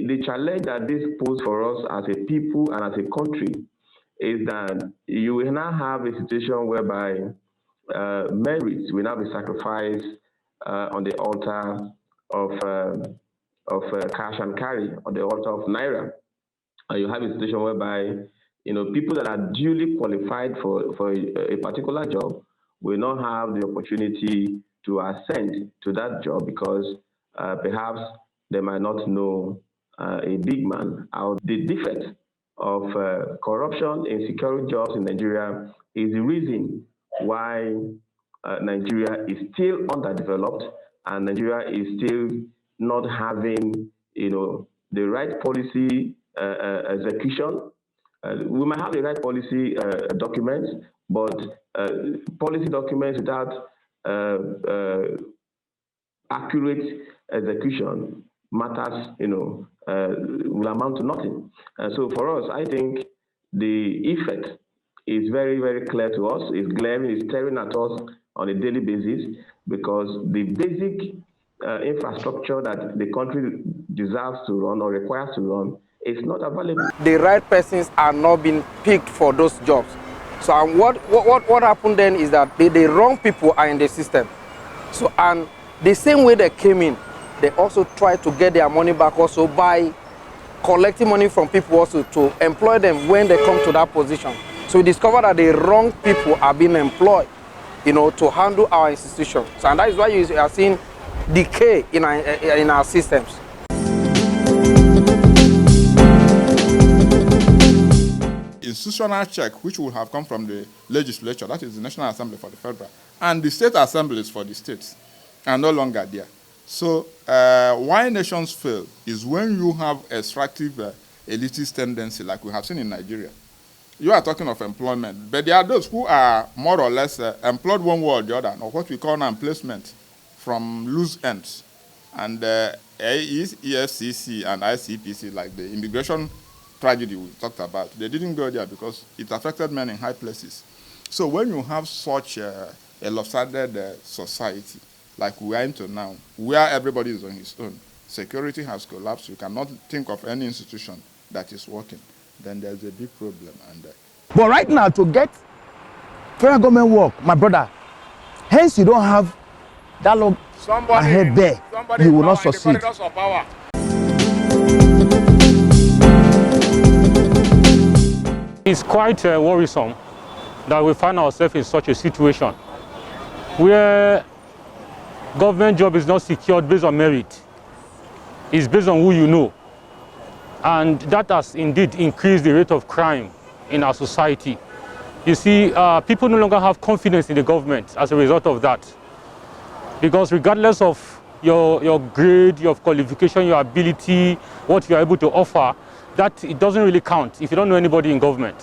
the challenge that this poses for us as a people and as a country is that you will now have a situation whereby merit will now be sacrificed on the altar of cash and carry, on the altar of naira. You have a situation whereby people that are duly qualified for a particular job will not have the opportunity to ascend to that job because perhaps they might not know a big man. The defect of corruption in securing jobs in Nigeria is the reason why Nigeria is still underdeveloped and Nigeria is still not having, the right policy execution. We might have the right policy documents, but policy documents without accurate execution matters, will amount to nothing. And so for us, I think the effect is very, very clear to us. It's glaring, it's staring at us on a daily basis because the basic infrastructure that the country deserves to run or requires to run is not available. The right persons are not being picked for those jobs. So what happened then is that the wrong people are in the system. So and the same way they came in, they also try to get their money back also by collecting money from people also to employ them when they come to that position. So we discover that the wrong people are being employed, to handle our institutions. So, and that is why you are seeing decay in our systems. Institutional check, which would have come from the legislature, that is the National Assembly for the federal, and the state assemblies for the states, are no longer there. So why nations fail is when you have extractive elitist tendency like we have seen in Nigeria. You are talking of employment, but there are those who are more or less employed one way or the other, or what we call now placement from loose ends. And EFCC and ICPC, like the immigration tragedy we talked about, they didn't go there because it affected men in high places. So when you have such a lopsided society like we are into now, where everybody is on his own, security has collapsed, you cannot think of any institution that is working, then there's a big problem. But right now, to get federal government work, my brother, hence you don't have that long ahead there, you will not succeed. It's quite worrisome that we find ourselves in such a situation where government job is not secured based on merit. It's based on who you know. And that has indeed increased the rate of crime in our society. You see, people no longer have confidence in the government as a result of that. Because regardless of your grade, your qualification, your ability, what you are able to offer, that it doesn't really count if you don't know anybody in government.